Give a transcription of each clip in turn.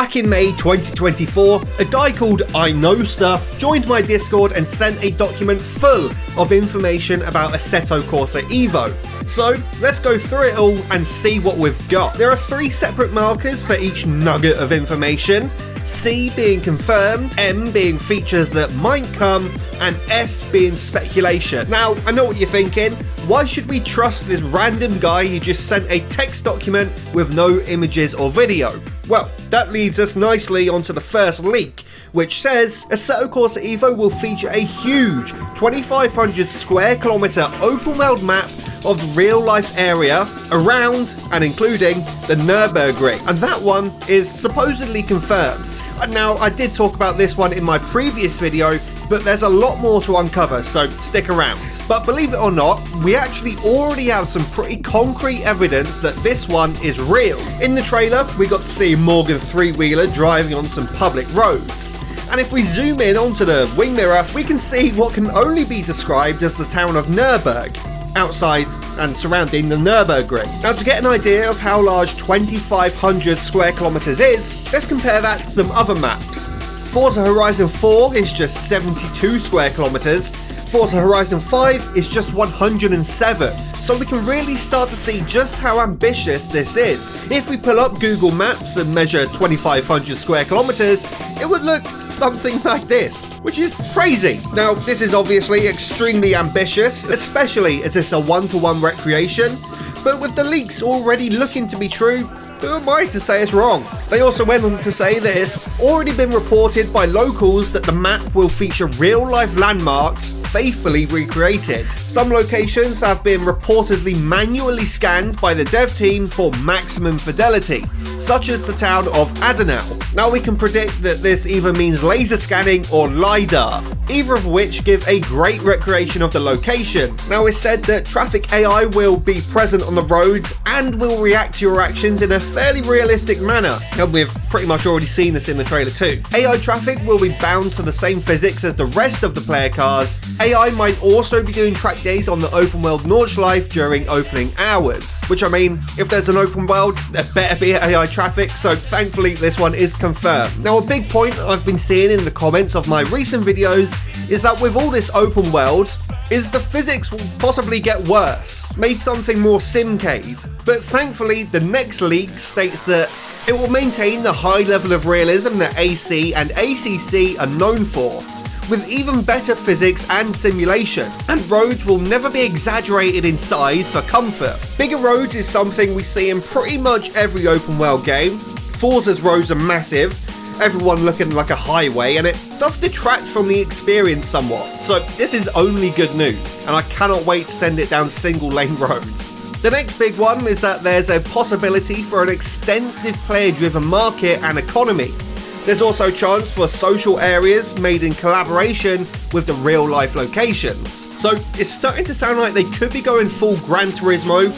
back in May 2024, a guy called I Know Stuff joined my Discord and sent a document full of information about Assetto Corsa Evo. So let's go through it all and see what we've got. There are 3 separate markers for each nugget of information. C being confirmed, M being features that might come, and S being speculation. Now, I know what you're thinking. Why should we trust this random guy who just sent a text document with no images or video? Well, that leads us nicely onto the first leak, which says Assetto Corsa Evo will feature a huge 2,500 square kilometer open world map of the real life area around and including the Nürburgring, and that one is supposedly confirmed. And now, I did talk about this one in my previous video, but there's a lot more to uncover, so stick around. But believe it or not, we actually already have some pretty concrete evidence that this one is real. In the trailer, we got to see Morgan three-wheeler driving on some public roads. And if we zoom in onto the wing mirror, we can see what can only be described as the town of Nürburg, outside and surrounding the Nürburgring. Now, to get an idea of how large 2,500 square kilometers is, let's compare that to some other maps. Forza Horizon 4 is just 72 square kilometers, Forza Horizon 5 is just 107, so we can really start to see just how ambitious this is. If we pull up Google Maps and measure 2,500 square kilometers, it would look something like this, which is crazy. Now, this is obviously extremely ambitious, especially as it's a one-to-one recreation, but with the leaks already looking to be true, who am I to say it's wrong? They also went on to say that it's already been reported by locals that the map will feature real-life landmarks faithfully recreated. Some locations have been reportedly manually scanned by the dev team for maximum fidelity, such as the town of Adenau. Now, we can predict that this either means laser scanning or LiDAR, either of which give a great recreation of the location. Now, it's said that traffic AI will be present on the roads and will react to your actions in a fairly realistic manner, and we've pretty much already seen this in the trailer too. AI traffic will be bound to the same physics as the rest of the player cars. AI might also be doing track days on the open world Nordschleife during opening hours, which, I mean, if there's an open world, there better be AI traffic, so thankfully this one is confirmed. Now, a big point I've been seeing in the comments of my recent videos is that with all this open world, is the physics will possibly get worse, made something more simcade. But thankfully, the next leak states that it will maintain the high level of realism that AC and ACC are known for, with even better physics and simulation, and roads will never be exaggerated in size for comfort. Bigger roads is something we see in pretty much every open world game. Forza's roads are massive, everyone looking like a highway, and it does detract from the experience somewhat, so this is only good news, and I cannot wait to send it down single lane roads. The next big one is that there's a possibility for an extensive player-driven market and economy. There's also a chance for social areas made in collaboration with the real-life locations. So it's starting to sound like they could be going full Gran Turismo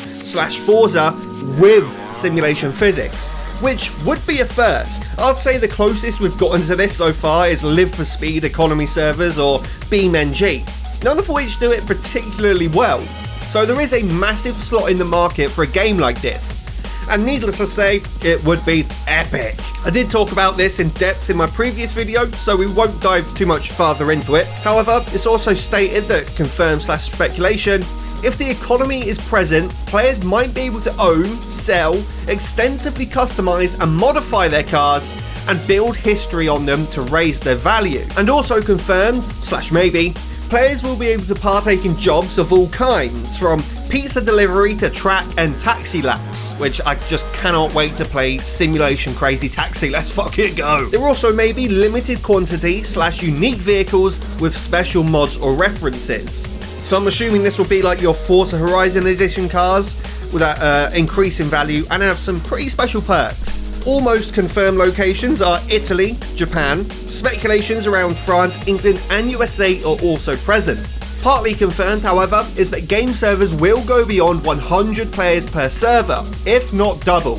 / Forza with simulation physics, which would be a first. I'd say the closest we've gotten to this so far is Live for Speed economy servers or BeamNG, none of which do it particularly well. So there is a massive slot in the market for a game like this, and needless to say, it would be epic. I did talk about this in depth in my previous video, so we won't dive too much farther into it. However, it's also stated that confirmed / speculation, if the economy is present, players might be able to own, sell, extensively customize and modify their cars and build history on them to raise their value. And also confirmed / maybe, players will be able to partake in jobs of all kinds, from pizza delivery to track and taxi laps, which I just cannot wait to play Simulation Crazy Taxi, let's fucking go. There also may be limited quantity / unique vehicles with special mods or references. So I'm assuming this will be like your Forza Horizon edition cars with that increase in value and have some pretty special perks. Almost confirmed locations are Italy, Japan. Speculations around France, England and USA are also present. Partly confirmed, however, is that game servers will go beyond 100 players per server, if not double,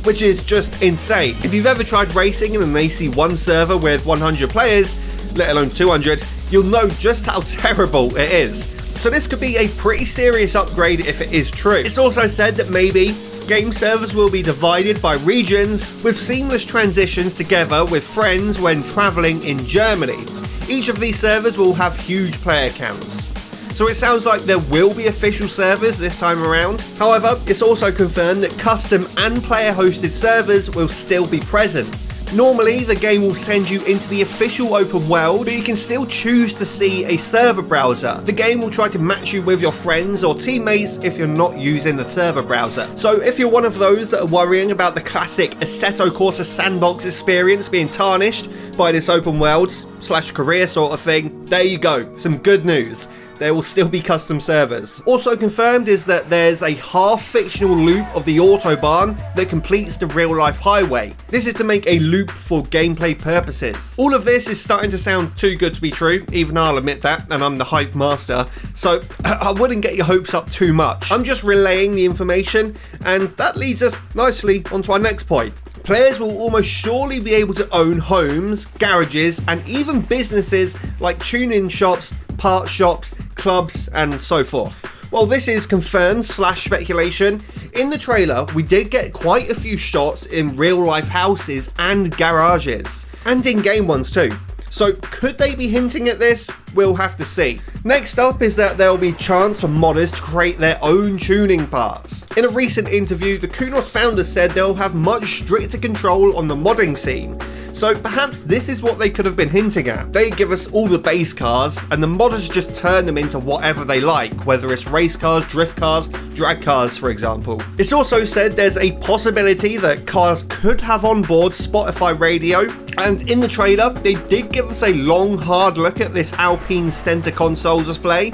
which is just insane. If you've ever tried racing and they see one server with 100 players, let alone 200, you'll know just how terrible it is. So this could be a pretty serious upgrade if it is true. It's also said that maybe game servers will be divided by regions with seamless transitions together with friends when traveling in Germany. Each of these servers will have huge player counts. So it sounds like there will be official servers this time around. However, it's also confirmed that custom and player hosted servers will still be present. Normally, the game will send you into the official open world, but you can still choose to see a server browser. The game will try to match you with your friends or teammates if you're not using the server browser. So if you're one of those that are worrying about the classic Assetto Corsa sandbox experience being tarnished by this open world / career sort of thing, there you go, some good news. There will still be custom servers. Also confirmed is that there's a half-fictional loop of the Autobahn that completes the real-life highway. This is to make a loop for gameplay purposes. All of this is starting to sound too good to be true, even I'll admit that, and I'm the hype master, so I wouldn't get your hopes up too much. I'm just relaying the information, and that leads us nicely onto our next point. Players will almost surely be able to own homes, garages, and even businesses like tune-in shops, part shops, clubs, and so forth. Well, this is confirmed / speculation. In the trailer, we did get quite a few shots in real-life houses and garages, and in-game ones too. So could they be hinting at this? We'll have to see. Next up is that there will be chance for modders to create their own tuning parts. In a recent interview, the Kunos founders said they'll have much stricter control on the modding scene. So perhaps this is what they could have been hinting at. They give us all the base cars and the modders just turn them into whatever they like, whether it's race cars, drift cars, drag cars for example. It's also said there's a possibility that cars could have on board Spotify radio, and in the trailer they did give us a long hard look at this Alpine center console display.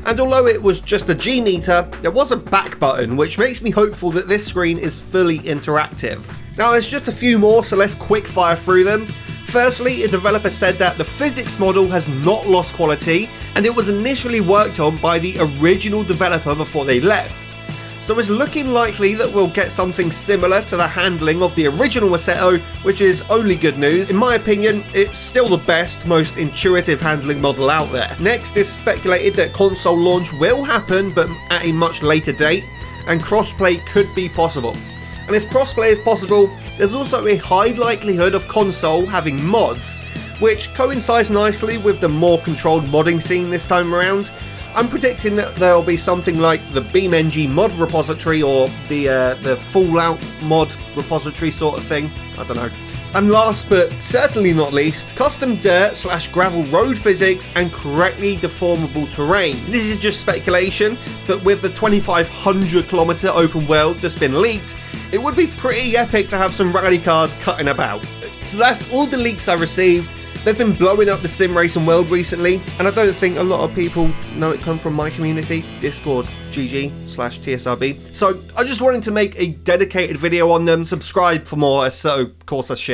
And although it was just a G meter, there was a back button, which makes me hopeful that this screen is fully interactive. Now there's just a few more, so let's quick fire through them. Firstly, a developer said that the physics model has not lost quality, and it was initially worked on by the original developer before they left. So it's looking likely that we'll get something similar to the handling of the original Assetto, which is only good news. In my opinion, it's still the best, most intuitive handling model out there. Next, it's speculated that console launch will happen, but at a much later date, and crossplay could be possible. And if crossplay is possible, there's also a high likelihood of console having mods, which coincides nicely with the more controlled modding scene this time around. I'm predicting that there'll be something like the BeamNG mod repository or the Fallout mod repository sort of thing. I don't know. And last but certainly not least, custom dirt / gravel road physics and correctly deformable terrain. This is just speculation, but with the 2,500 kilometer open world that's been leaked, it would be pretty epic to have some rally cars cutting about. So that's all the leaks I received. They've been blowing up the sim racing world recently, and I don't think a lot of people know it come from my community, Discord, GG/TSRB. So I just wanted to make a dedicated video on them. Subscribe for more Assetto Corsa shit.